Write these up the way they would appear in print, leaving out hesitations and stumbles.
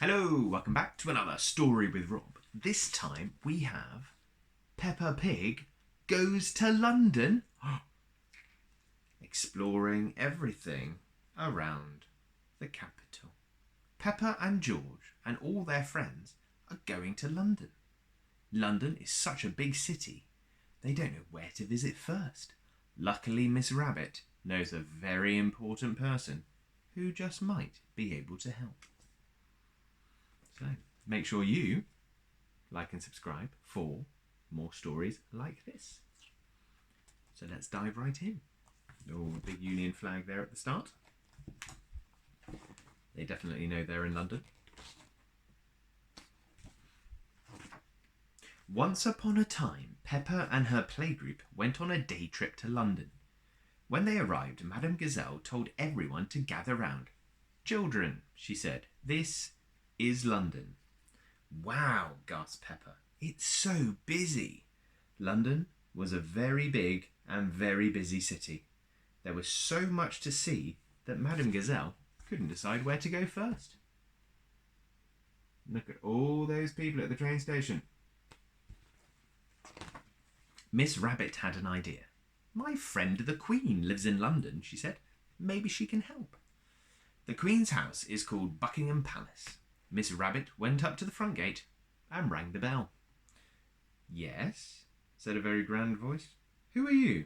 Hello, welcome back to another Story with Rob. This time we have Peppa Pig Goes to London, exploring everything around the capital. Peppa and George and all their friends are going to London. London is such a big city, they don't know where to visit first. Luckily, Miss Rabbit knows a very important person who just might be able to help. So make sure you like and subscribe for more stories like this. So let's dive right in. Oh, big Union flag there at the start. They definitely know they're in London. Once upon a time, Peppa and her playgroup went on a day trip to London. When they arrived, Madame Gazelle told everyone to gather round. "Children," she said, "this is London." "Wow," gasped Peppa. "It's so busy." London was a very big and very busy city. There was so much to see that Madame Gazelle couldn't decide where to go first. Look at all those people at the train station. Miss Rabbit had an idea. "My friend the Queen lives in London," she said. "Maybe she can help." The Queen's house is called Buckingham Palace. Miss Rabbit went up to the front gate and rang the bell. "Yes," said a very grand voice. "Who are you?"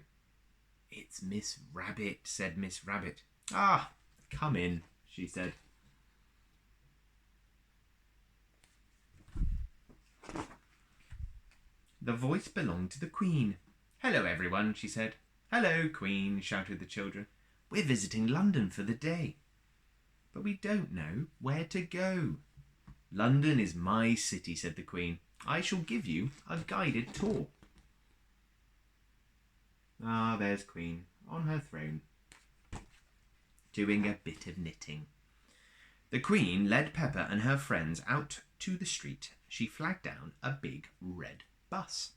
"It's Miss Rabbit," said Miss Rabbit. "Ah, come in," she said. The voice belonged to the Queen. "Hello, everyone," she said. "Hello, Queen," shouted the children. "We're visiting London for the day, but we don't know where to go." "London is my city," said the Queen. "I shall give you a guided tour." Ah, there's Queen on her throne, doing a bit of knitting. The Queen led Peppa and her friends out to the street. She flagged down a big red bus.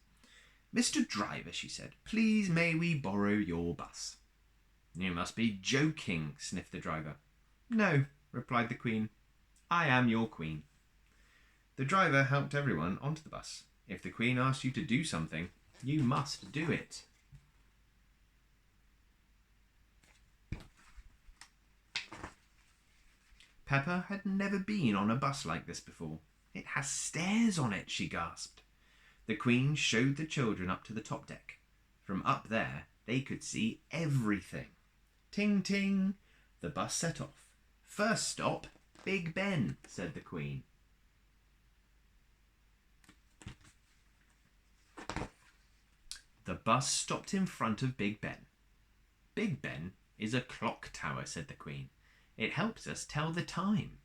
"Mr. Driver," she said, "please may we borrow your bus?" "You must be joking," sniffed the driver. "No," replied the Queen. "I am your Queen." The driver helped everyone onto the bus. If the Queen asked you to do something, you must do it. Peppa had never been on a bus like this before. "It has stairs on it," she gasped. The Queen showed the children up to the top deck. From up there, they could see everything. Ting, ting, the bus set off. "First stop, Big Ben," said the Queen. The bus stopped in front of Big Ben. "Big Ben is a clock tower," said the Queen. "It helps us tell the time."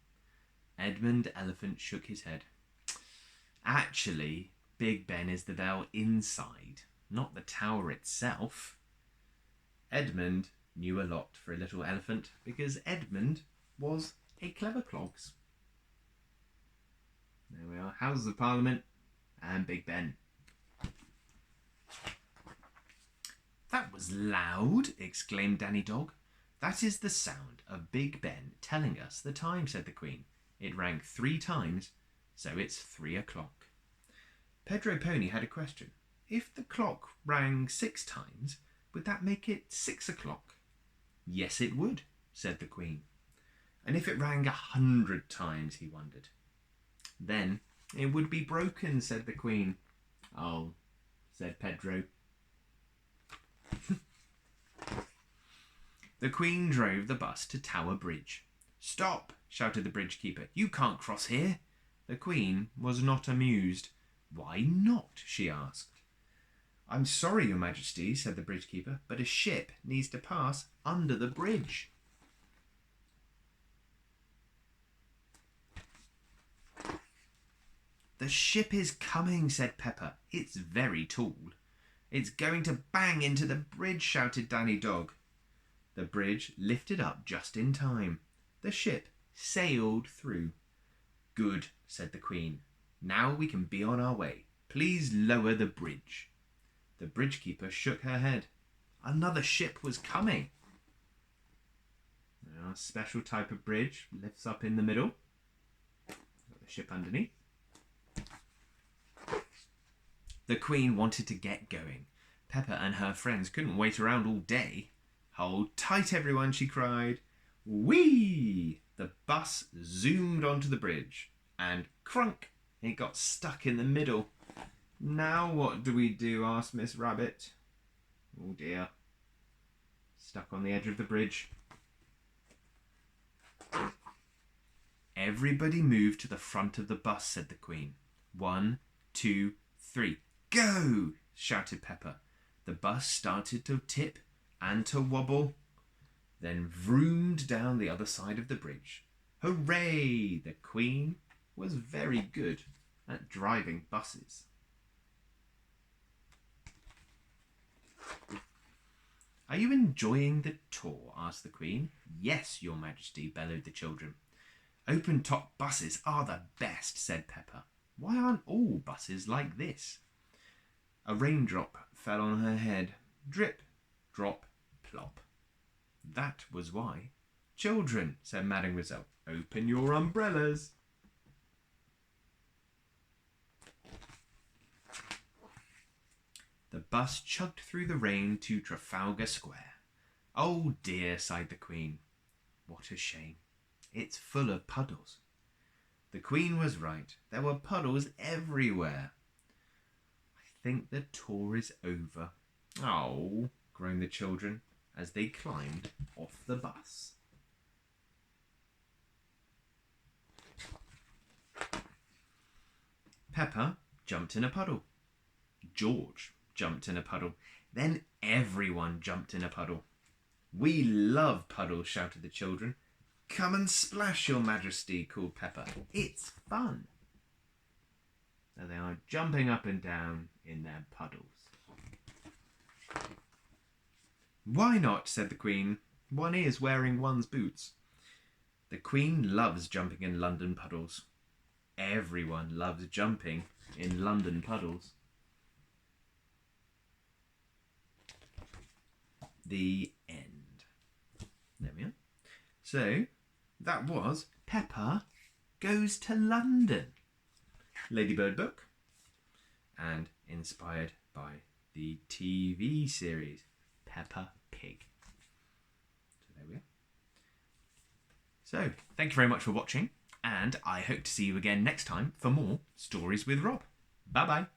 Edmund Elephant shook his head. "Actually, Big Ben is the bell inside, not the tower itself." Edmund knew a lot for a little elephant because Edmund was a clever clogs. There we are, Houses of Parliament and Big Ben. "That was loud," exclaimed Danny Dog. "That is the sound of Big Ben telling us the time," said the Queen. "It rang 3 times, so it's 3 o'clock. Pedro Pony had a question. "If the clock rang 6 times, would that make it 6 o'clock?" "Yes, it would," said the Queen. "And if it rang 100 times," he wondered. "Then it would be broken," said the Queen. "Oh," said Pedro. The Queen drove the bus to Tower Bridge. "Stop!" shouted the bridge keeper. "You can't cross here." The Queen was not amused. "Why not?" she asked. "I'm sorry, Your Majesty," said the bridge keeper, "but a ship needs to pass under the bridge." "The ship is coming," said Peppa. "It's very tall." "It's going to bang into the bridge," shouted Danny Dog. The bridge lifted up just in time. The ship sailed through. "Good," said the Queen. "Now we can be on our way. Please lower the bridge." The bridge keeper shook her head. Another ship was coming. A special type of bridge lifts up in the middle. ship underneath. The Queen wanted to get going. Peppa and her friends couldn't wait around all day. Hold tight, everyone, she cried. Whee! The bus zoomed onto the bridge and crunk! It got stuck in the middle. Now what do we do? Asked Miss Rabbit. Oh dear. Stuck on the edge of the bridge. Everybody move to the front of the bus, said the Queen. 1, 2, 3. Go! Shouted Peppa. The bus started to tip and to wobble, then vroomed down the other side of the bridge. Hooray! The Queen was very good at driving buses. Are you enjoying the tour? Asked the Queen. Yes, Your Majesty, bellowed the children. Open-top buses are the best, said Peppa. Why aren't all buses like this? A raindrop fell on her head. Drip, drop, plop. That was why. Children, said Mademoiselle, open your umbrellas. The bus chugged through the rain to Trafalgar Square. Oh dear, sighed the Queen. What a shame. It's full of puddles. The Queen was right. There were puddles everywhere. I think the tour is over. Oh, groaned the children as they climbed off the bus. Peppa jumped in a puddle. George jumped in a puddle. Then everyone jumped in a puddle. We love puddles, shouted the children. Come and splash, Your Majesty, called Peppa. It's fun. So they are jumping up and down in their puddles. Why not, said the Queen. One is wearing one's boots. The Queen loves jumping in London puddles. Everyone loves jumping in London puddles. The end. There we are. So, that was Peppa Goes to London. Ladybird book. And inspired by the TV series Peppa Pig. So there we are. So, thank you very much for watching. And I hope to see you again next time for more Stories with Rob. Bye-bye.